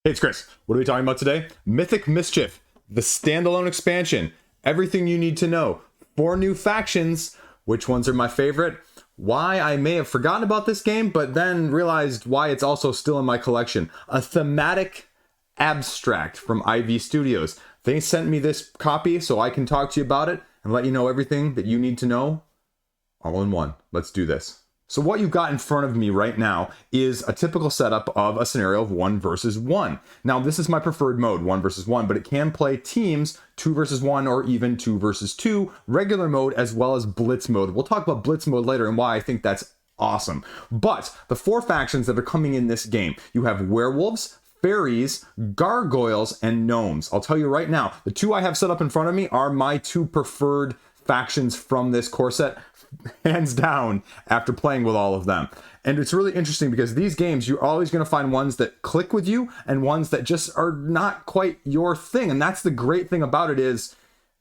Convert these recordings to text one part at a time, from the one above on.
Hey, it's Chris. What are we talking about today? Mythic Mischief, the standalone expansion. Everything you need to know. 4 new factions. Which ones are my favorite? Why I may have forgotten about this game, but then realized why it's also still in my collection. A thematic abstract from IV Studios. They sent me this copy so I can talk to you about it and let you know everything that you need to know all in one. Let's do this. So what you've got in front of me right now is a typical setup of a scenario of 1 versus 1. Now, this is my preferred mode, 1 versus 1, but it can play teams 2 versus 1 or even 2 versus 2, regular mode as well as Blitz mode. We'll talk about Blitz mode later and why I think that's awesome. But the 4 factions that are coming in this game, you have werewolves, fairies, gargoyles, and gnomes. I'll tell you right now, the 2 I have set up in front of me are my 2 preferred factions from this core set, hands down, after playing with all of them. And it's really interesting because these games, you're always going to find ones that click with you and ones that just are not quite your thing. And that's the great thing about it, is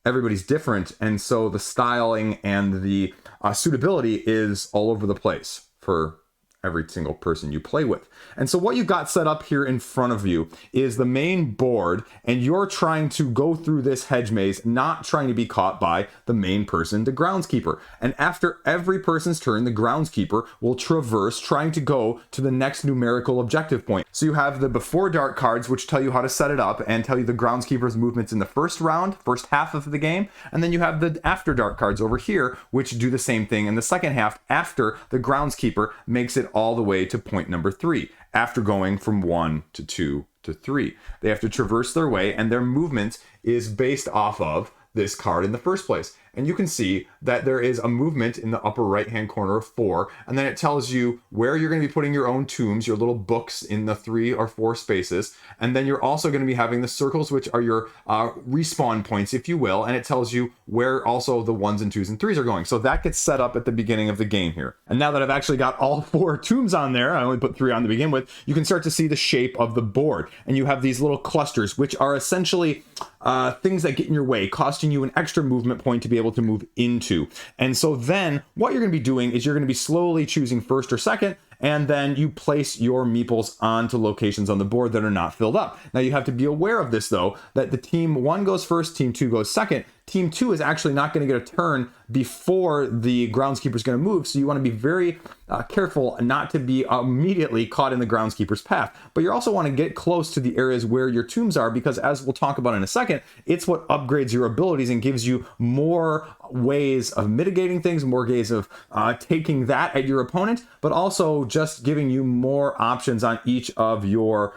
everybody's different. And so the styling and the suitability is all over the place for every single person you play with. And so what you've got set up here in front of you is the main board, and you're trying to go through this hedge maze, not trying to be caught by the main person, the groundskeeper. And after every person's turn, the groundskeeper will traverse, trying to go to the next numerical objective point. So you have the before dark cards, which tell you how to set it up and tell you the groundskeeper's movements in the first round, first half of the game. And then you have the after dark cards over here, which do the same thing in the second half after the groundskeeper makes it all the way to point number 3, after going from 1 to 2 to 3. They have to traverse their way, and their movement is based off of this card in the first place. And you can see that there is a movement in the upper right hand corner of 4, and then it tells you where you're going to be putting your own tombs, your little books in the 3 or 4 spaces. And then you're also going to be having the circles, which are your respawn points, if you will, and it tells you where also the 1s and 2s and 3s are going. So that gets set up at the beginning of the game here. And now that I've actually got all 4 tombs on there, I only put 3 on to begin with, you can start to see the shape of the board. And you have these little clusters, which are essentially things that get in your way, costing you an extra movement point to be able to move into. And so then what you're going to be doing is you're going to be slowly choosing first or second, and then you place your meeples onto locations on the board that are not filled up. Now you have to be aware of this, though, that the team 1 goes first, team 2 goes second. Team 2 is actually not going to get a turn before the groundskeeper is going to move, so you want to be very careful not to be immediately caught in the groundskeeper's path. But you also want to get close to the areas where your tombs are, because as we'll talk about in a second, it's what upgrades your abilities and gives you more ways of mitigating things, more ways of taking that at your opponent, but also just giving you more options on each of your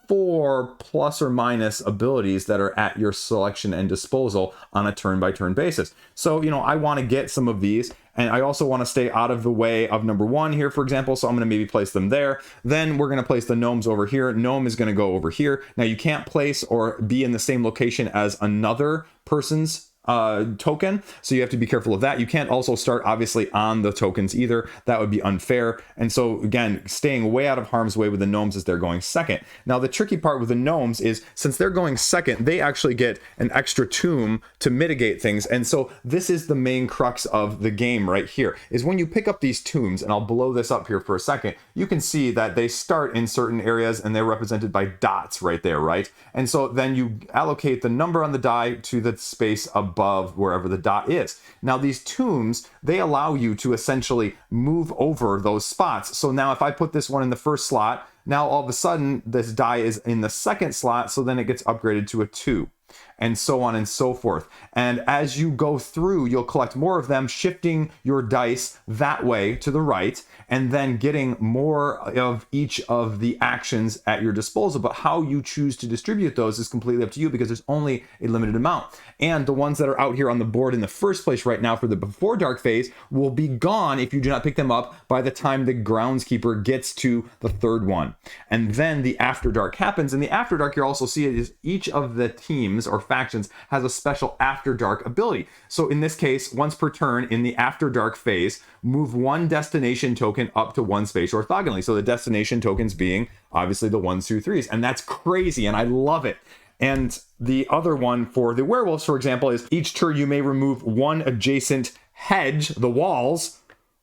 4 plus or minus abilities that are at your selection and disposal on a turn-by-turn basis. So, you know, I want to get some of these, and I also want to stay out of the way of number 1 here, for example, so I'm going to maybe place them there. Then we're going to place the gnomes over here. Gnome is going to go over here. Now, you can't place or be in the same location as another person's token, so you have to be careful of that. You can't also start obviously on the tokens either. That would be unfair. And so again, staying way out of harm's way with the gnomes as they're going second. Now the tricky part with the gnomes is, since they're going second, they actually get an extra tomb to mitigate things. And so this is the main crux of the game right here, is when you pick up these tombs, and I'll blow this up here for a second, you can see that they start in certain areas and they're represented by dots right there, right? And so then you allocate the number on the die to the space above wherever the dot is. Now these tombs, they allow you to essentially move over those spots. So now if I put this one in the first slot, now all of a sudden this die is in the second slot, so then it gets upgraded to a 2. And so on and so forth. And as you go through, you'll collect more of them, shifting your dice that way to the right, and then getting more of each of the actions at your disposal. But how you choose to distribute those is completely up to you, because there's only a limited amount. And the ones that are out here on the board in the first place right now for the before dark phase will be gone if you do not pick them up by the time the groundskeeper gets to the 3rd one. And then the after dark happens. And the after dark, you'll also see it is each of the teams or factions has a special after dark ability. So in this case, once per turn in the after dark phase, move 1 destination token up to 1 space orthogonally. So the destination tokens being obviously the 1s, 2, 3s. And that's crazy, and I love it. And the other one for the werewolves, for example, is each turn you may remove 1 adjacent hedge, the walls,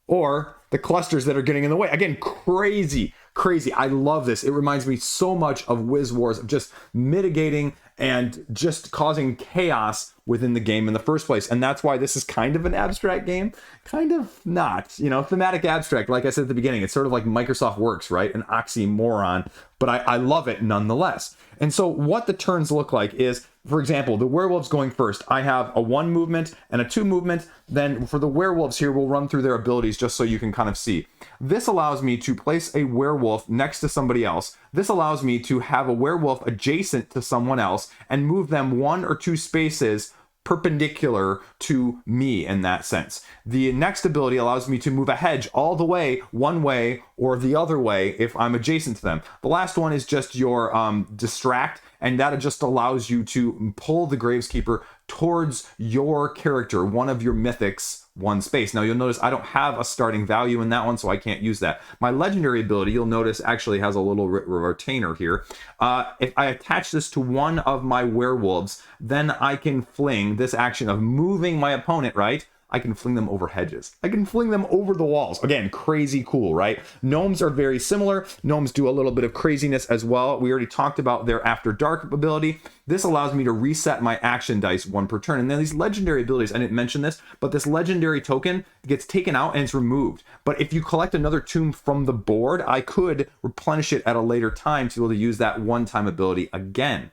or the clusters that are getting in the way. Again, crazy, crazy. I love this. It reminds me so much of Wiz Wars, of just mitigating and just causing chaos within the game in the first place. And that's why this is kind of an abstract game. Kind of not, you know, thematic abstract. Like I said at the beginning, it's sort of like Microsoft Works, right? An oxymoron, but I love it nonetheless. And so what the turns look like is, for example, the werewolves going first. I have a 1 movement and a 2 movement. Then for the werewolves here, we'll run through their abilities just so you can kind of see. This allows me to place a werewolf next to somebody else. This allows me to have a werewolf adjacent to someone else and move them 1 or 2 spaces perpendicular to me in that sense. The next ability allows me to move a hedge all the way, one way or the other way if I'm adjacent to them. The last one is just your distract, and that just allows you to pull the Graveskeeper towards your character, one of your mythics, 1 space. Now you'll notice I don't have a starting value in that one, so I can't use that. My legendary ability, you'll notice, actually has a little retainer here. If I attach this to one of my werewolves, then I can fling this action of moving my opponent, right? I can fling them over hedges. I can fling them over the walls. Again, crazy cool, right? Gnomes are very similar. Gnomes do a little bit of craziness as well. We already talked about their After Dark ability. This allows me to reset my action dice 1 per turn. And then these legendary abilities, I didn't mention this, but this legendary token gets taken out and it's removed. But if you collect another tomb from the board, I could replenish it at a later time to be able to use that one-time ability again.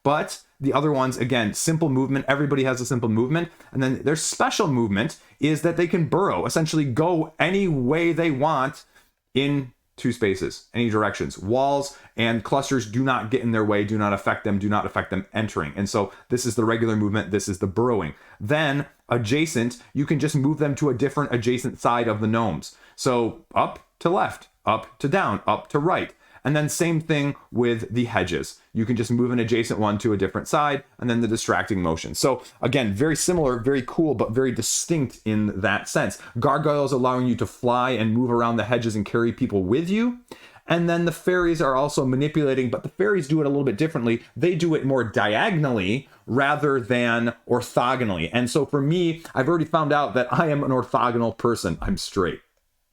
But the other ones, again, simple movement. Everybody has a simple movement. And then their special movement is that they can burrow, essentially go any way they want in 2 spaces, any directions. Walls and clusters do not get in their way, do not affect them entering. And so this is the regular movement. This is the burrowing. Then adjacent, you can just move them to a different adjacent side of the gnomes. So up to left, up to down, up to right. And then same thing with the hedges. You can just move an adjacent one to a different side, and then the distracting motion. So again, very similar, very cool, but very distinct in that sense. Gargoyles allowing you to fly and move around the hedges and carry people with you. And then the fairies are also manipulating, but the fairies do it a little bit differently. They do it more diagonally rather than orthogonally. And so for me, I've already found out that I am an orthogonal person. I'm straight.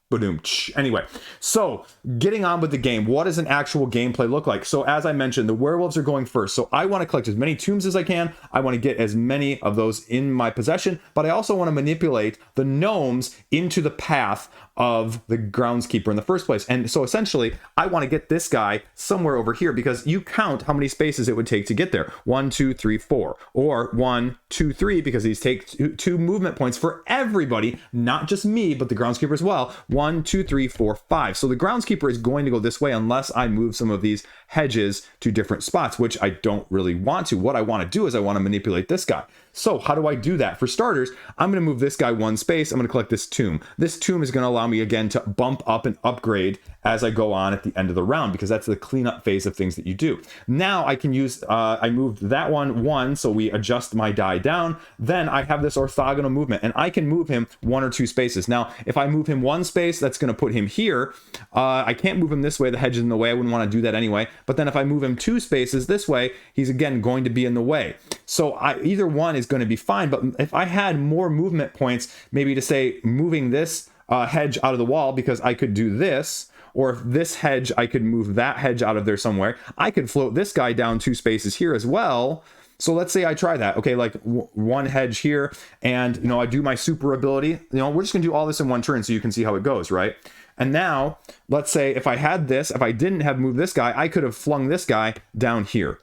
Boom. Anyway, so getting on with the game, what does an actual gameplay look like? So as I mentioned, the werewolves are going first. So I want to collect as many tombs as I can. I want to get as many of those in my possession, but I also want to manipulate the gnomes into the path of the groundskeeper in the first place. And so essentially, I want to get this guy somewhere over here because you count how many spaces it would take to get there. 1, 2, 3, 4, or 1, 2, 3, because these take 2 movement points for everybody, not just me, but the groundskeeper as well. 1, 2, 3, 4, 5. So the groundskeeper is going to go this way unless I move some of these hedges to different spots, which I don't really want to. What I want to do is I want to manipulate this guy. So how do I do that? For starters, I'm going to move this guy 1 space. I'm going to collect this tomb. This tomb is going to allow me again to bump up and upgrade as I go on at the end of the round, because that's the cleanup phase of things that you do. Now I can use, I moved that one, so we adjust my die down. Then I have this orthogonal movement and I can move him 1 or 2 spaces. Now, if I move him 1 space, that's going to put him here. I can't move him this way. The hedge is in the way. I wouldn't want to do that anyway. But then if I move him 2 spaces this way, he's again going to be in the way. So either one is going to be fine. But if I had more movement points, maybe to say moving this hedge out of the wall, because I could do this, or if this hedge, I could move that hedge out of there somewhere. I could float this guy down 2 spaces here as well. So let's say I try that. Okay, like 1 hedge here, and I do my super ability. We're just gonna do all this in 1 turn so you can see how it goes, right? And now, let's say if I had this, if I didn't have moved this guy, I could have flung this guy down here.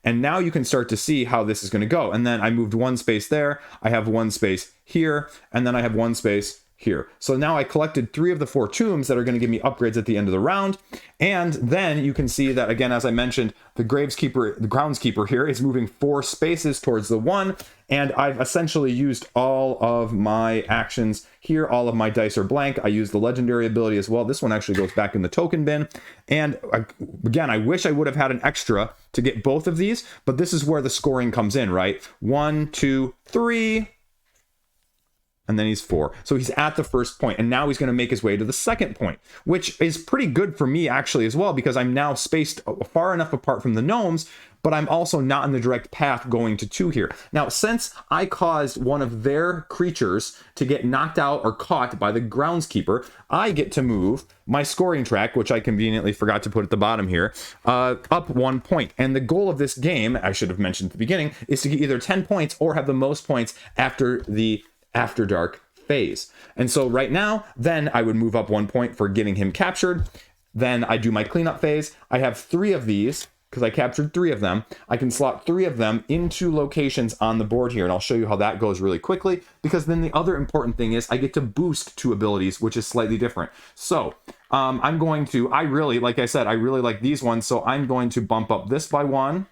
And now you can start to see how this is going to go. And then I moved 1 space there, I have 1 space here, and then I have 1 space here. So now I collected 3 of the 4 tombs that are going to give me upgrades at the end of the round. And then you can see that, again, as I mentioned, the groundskeeper here is moving 4 spaces towards the 1. And I've essentially used all of my actions here. All of my dice are blank. I used the legendary ability as well. This one actually goes back in the token bin. And again, I wish I would have had an extra to get both of these, but this is where the scoring comes in, right? 1, 2, 3. and then he's 4. So he's at the first point, and now he's going to make his way to the second point, which is pretty good for me actually as well, because I'm now spaced far enough apart from the gnomes, but I'm also not in the direct path going to 2 here. Now, since I caused one of their creatures to get knocked out or caught by the groundskeeper, I get to move my scoring track, which I conveniently forgot to put at the bottom here, up 1 point. And the goal of this game, I should have mentioned at the beginning, is to get either 10 points or have the most points after the After Dark phase. And so right now, then I would move up 1 point for getting him captured. Then I do my cleanup phase. I have 3 of these, because I captured 3 of them. I can slot 3 of them into locations on the board here, and I'll show you how that goes really quickly, because then the other important thing is I get to boost 2 abilities, which is slightly different. So I'm going to, like I said, I really like these ones, so I'm going to bump up this by 1.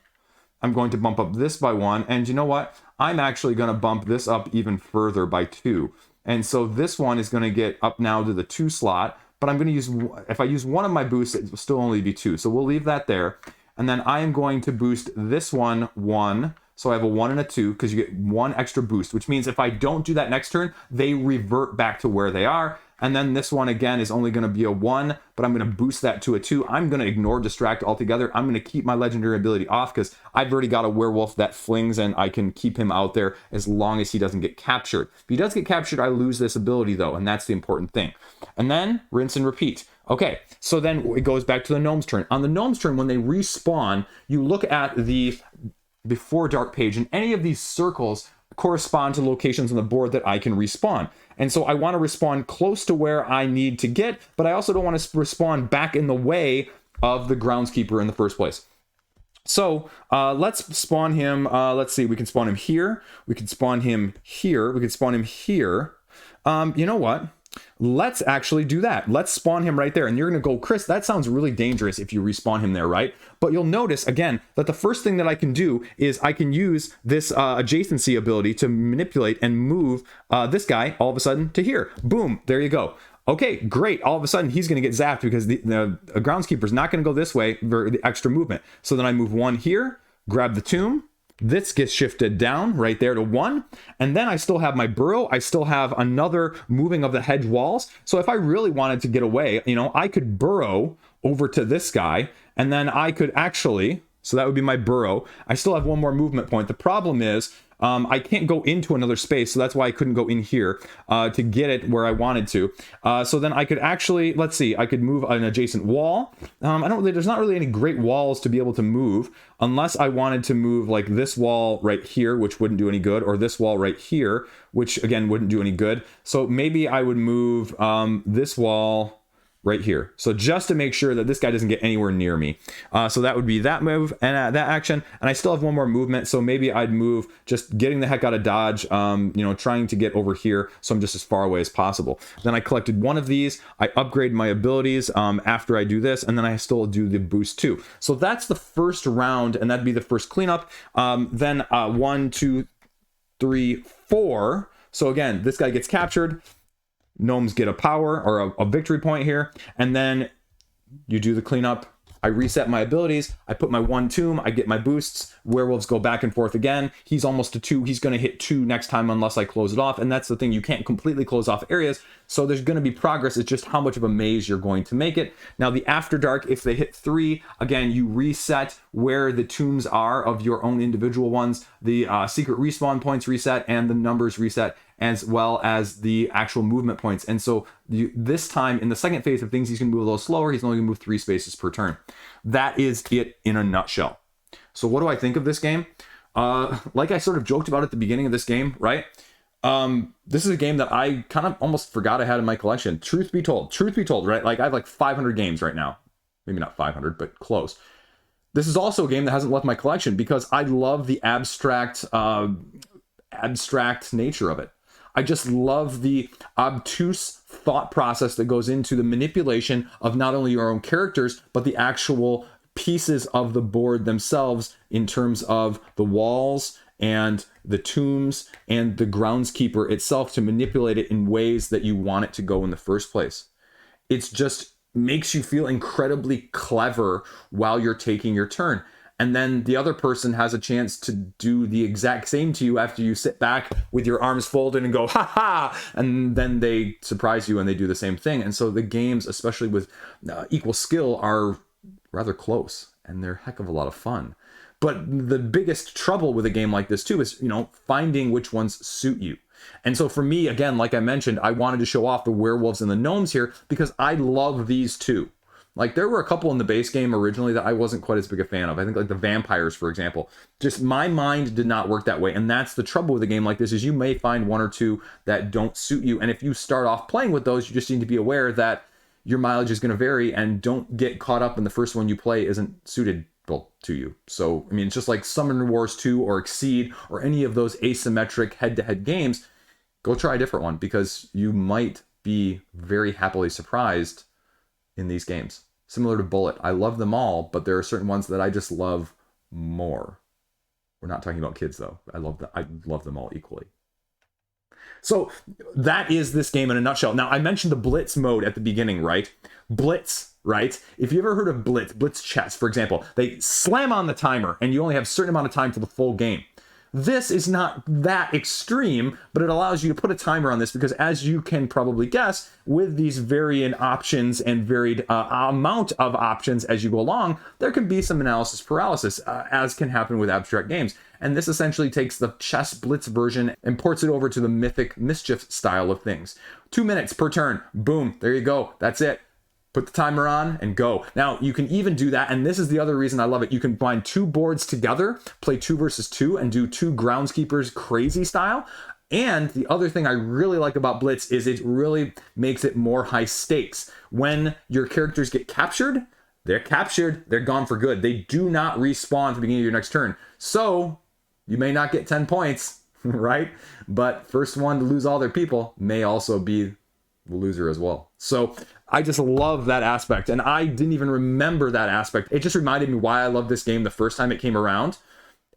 I'm going to bump up this by 1, and you know what? I'm actually going to bump this up even further by 2. And so this one is going to get up now to the 2 slot, but I'm going to use, if I use one of my boosts, it will still only be 2. So we'll leave that there. And then I am going to boost this one 1. So I have a 1 and a 2, because you get 1 extra boost, which means if I don't do that next turn, they revert back to where they are. And then this one again is only going to be a 1, but I'm going to boost that to a 2. I'm going to ignore distract altogether. I'm going to keep my legendary ability off, because I've already got a werewolf that flings, and I can keep him out there as long as he doesn't get captured. If he does get captured, I lose this ability though, and that's the important thing. And then rinse and repeat. Okay, so then it goes back to the gnome's turn. On the gnome's turn, when they respawn, you look at the Before Dark page, and any of these circles correspond to locations on the board that I can respawn. And so I want to respawn close to where I need to get, but I also don't want to respawn back in the way of the groundskeeper in the first place. So let's spawn him. Let's see, we can spawn him here. We can spawn him here. We can spawn him here. You know what? Let's actually do that. Let's spawn him right there. And you're going to go, Chris, that sounds really dangerous if you respawn him there, right? But you'll notice, again, that the first thing that I can do is I can use this adjacency ability to manipulate and move this guy all of a sudden to here. Boom, there you go. Okay, great. All of a sudden, he's going to get zapped because the groundskeeper is not going to go this way for the extra movement. So then I move 1 here, grab the tomb. This gets shifted down right there to 1. And then I still have my burrow. I still have another moving of the hedge walls. So if I really wanted to get away, you know, I could burrow over to this guy, and then I could actually, so that would be my burrow. I still have 1 more movement point. The problem is I can't go into another space, so that's why I couldn't go in here to get it where I wanted to. So then I could actually, let's see, I could move an adjacent wall. There's not really any great walls to be able to move, unless I wanted to move like this wall right here, which wouldn't do any good, or this wall right here, which again wouldn't do any good. So maybe I would move this wall right here. So just to make sure that this guy doesn't get anywhere near me. So that would be that move and that action. And I still have 1 more movement. So maybe I'd move just getting the heck out of dodge, you know, trying to get over here. So I'm just as far away as possible. Then I collected 1 of these. I upgrade my abilities after I do this. And then I still do the boost too. So that's the first round. And that'd be the first cleanup. Then 1, 2, 3, 4. So again, this guy gets captured. Gnomes get a power or a victory point here, and then you do the cleanup. I reset my abilities. I put my 1 tomb. I get my boosts. Werewolves go back and forth again. He's almost to 2. He's going to hit 2 next time unless I close it off. And that's the thing. You can't completely close off areas. So there's going to be progress. It's just how much of a maze you're going to make it. Now, the After Dark, if they hit 3, again, you reset where the tombs are of your own individual ones. The secret respawn points reset and the numbers reset, as well as the actual movement points. And so this time in the second phase of things, he's going to move a little slower. He's only going to move 3 spaces per turn. That is it in a nutshell. So what do I think of this game? Like I sort of joked about at the beginning of this game, right? This is a game that I kind of almost forgot I had in my collection. Truth be told, right? Like I have like 500 games right now. Maybe not 500, but close. This is also a game that hasn't left my collection because I love the abstract nature of it. I just love the obtuse thought process that goes into the manipulation of not only your own characters, but the actual pieces of the board themselves in terms of the walls and the tombs and the groundskeeper itself to manipulate it in ways that you want it to go in the first place. It's just makes you feel incredibly clever while you're taking your turn. and then the other person has a chance to do the exact same to you after you sit back with your arms folded and go, ha ha, and then they surprise you and they do the same thing. And so the games, especially with equal skill, are rather close, and they're a heck of a lot of fun. But the biggest trouble with a game like this too is, finding which ones suit you. And so for me, again, like I mentioned, I wanted to show off the werewolves and the gnomes here because I love these two. Like, there were a couple in the base game originally that I wasn't quite as big a fan of. I think like the vampires, for example. Just my mind did not work that way. And that's the trouble with a game like this, is you may find one or two that don't suit you. And if you start off playing with those, you just need to be aware that your mileage is going to vary, and don't get caught up in the first one you play isn't suited to you. So, I mean, it's just like Summon Wars 2 or Exceed or any of those asymmetric head-to-head games. Go try a different one, because you might be very happily surprised in these games. Similar to Bullet. I love them all, but there are certain ones that I just love more. We're not talking about kids, though. I love them all equally. So that is this game in a nutshell. Now, I mentioned the Blitz mode at the beginning, right? Blitz, right? If you ever heard of Blitz chess, for example, they slam on the timer and you only have a certain amount of time for the full game. This is not that extreme, but it allows you to put a timer on this because, as you can probably guess, with these variant options and varied amount of options as you go along, there can be some analysis paralysis, as can happen with abstract games. And this essentially takes the chess blitz version and ports it over to the Mythic Mischief style of things. 2 minutes per turn. Boom. There you go. That's it. Put the timer on and go. Now, you can even do that, and this is the other reason I love it. You can bind two boards together, play 2 versus 2, and do 2 groundskeepers crazy style. And the other thing I really like about Blitz is it really makes it more high stakes. When your characters get captured, they're captured, they're gone for good. They do not respawn at the beginning of your next turn. So, you may not get 10 points, right? But first one to lose all their people may also be the loser as well. So I just love that aspect, and I didn't even remember that aspect. It just reminded me why I loved this game the first time it came around.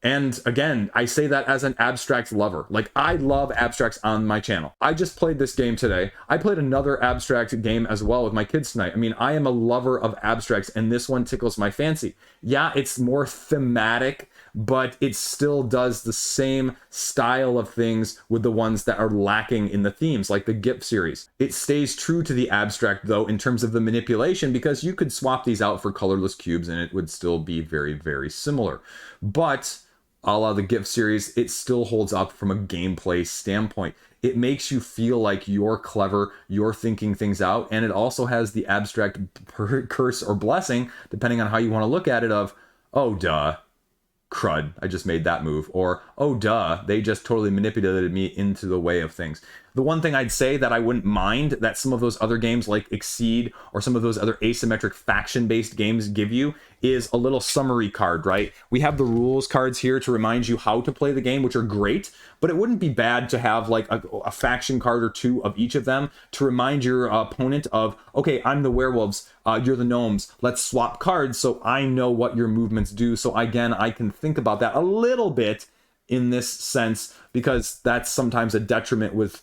And again, I say that as an abstract lover. Like, I love abstracts on my channel. I just played this game today. I played another abstract game as well with my kids tonight. I mean, I am a lover of abstracts, and this one tickles my fancy. Yeah, it's more thematic, but it still does the same style of things with the ones that are lacking in the themes, like the GIF series. It stays true to the abstract, though, in terms of the manipulation, because you could swap these out for colorless cubes and it would still be very, very similar. But a la the GIF series, it still holds up from a gameplay standpoint. It makes you feel like you're clever, you're thinking things out, and it also has the abstract curse or blessing, depending on how you want to look at it, of, oh, duh, crud, I just made that move, or, oh, duh, they just totally manipulated me into the way of things. The one thing I'd say that I wouldn't mind that some of those other games like Exceed or some of those other asymmetric faction-based games give you is a little summary card, right? We have the rules cards here to remind you how to play the game, which are great, but it wouldn't be bad to have like a faction card or two of each of them to remind your opponent of, okay, I'm the werewolves, you're the gnomes, let's swap cards so I know what your movements do. So again, I can think about that a little bit in this sense, because that's sometimes a detriment with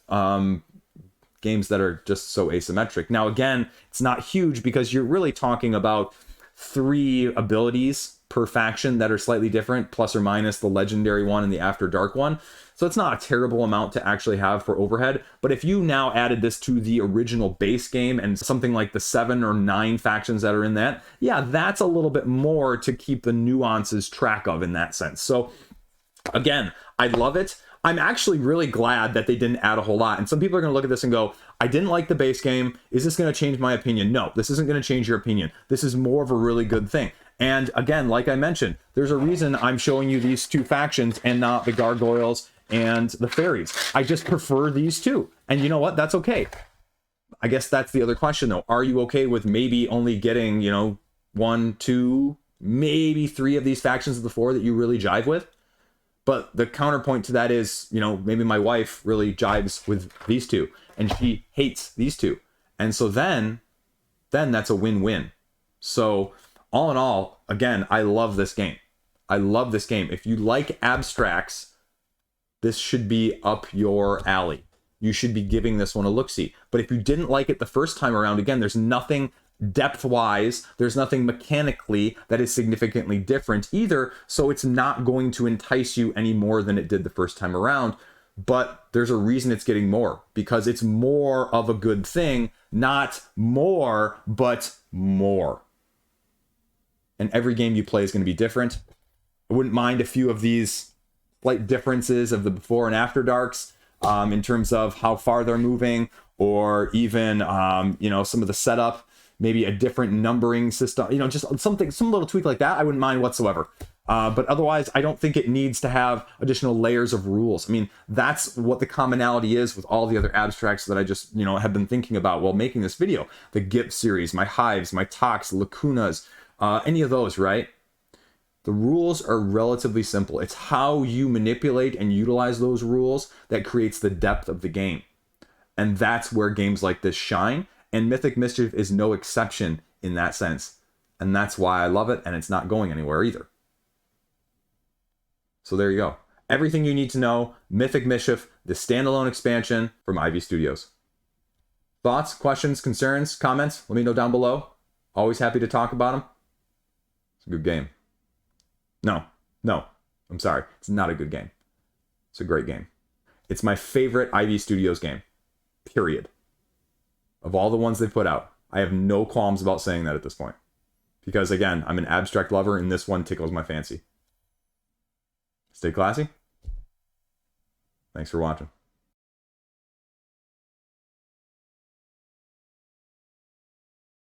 games that are just so asymmetric. Now, again, it's not huge because you're really talking about 3 abilities per faction that are slightly different, plus or minus the legendary one and the After Dark one. So it's not a terrible amount to actually have for overhead. But if you now added this to the original base game and something like the 7 or 9 factions that are in that, yeah, that's a little bit more to keep the nuances track of in that sense. So again, I love it. I'm actually really glad that they didn't add a whole lot. And some people are going to look at this and go, I didn't like the base game. Is this going to change my opinion? No, this isn't going to change your opinion. This is more of a really good thing. And again, like I mentioned, there's a reason I'm showing you these 2 factions and not the gargoyles and the fairies. I just prefer these 2. And you know what? That's okay. I guess that's the other question, though. Are you okay with maybe only getting, 1, 2, maybe 3 of these factions of the 4 that you really jive with? But the counterpoint to that is, maybe my wife really jives with these 2 and she hates these 2. And so then that's a win-win. So all in all, again, I love this game. I love this game. If you like abstracts, this should be up your alley. You should be giving this one a look-see. But if you didn't like it the first time around, again, there's nothing Depth-wise, there's nothing mechanically that is significantly different either, so it's not going to entice you any more than it did the first time around. But there's a reason it's getting more, because it's more of a good thing, not more, but more. And every game you play is going to be different. I wouldn't mind a few of these slight differences of the before and after darks in terms of how far they're moving, or even, you know, some of the setup, maybe a different numbering system, you know, just some little tweak like that. I wouldn't mind whatsoever. But otherwise, I don't think it needs to have additional layers of rules. I mean, that's what the commonality is with all the other abstracts that I just, you know, have been thinking about while making this video. The GIP series, my hives, my talks, lacunas, any of those, right? The rules are relatively simple. It's how you manipulate and utilize those rules that creates the depth of the game. And that's where games like this shine. And Mythic Mischief is no exception in that sense. And that's why I love it, and it's not going anywhere either. So there you go. Everything you need to know, Mythic Mischief, the standalone expansion from Ivy Studios. Thoughts, questions, concerns, comments? Let me know down below. Always happy to talk about them. It's a good game. No, I'm sorry. It's not a good game. It's a great game. It's my favorite Ivy Studios game, period. Of all the ones they've put out, I have no qualms about saying that at this point. Because again, I'm an abstract lover and this one tickles my fancy. Stay classy. Thanks for watching.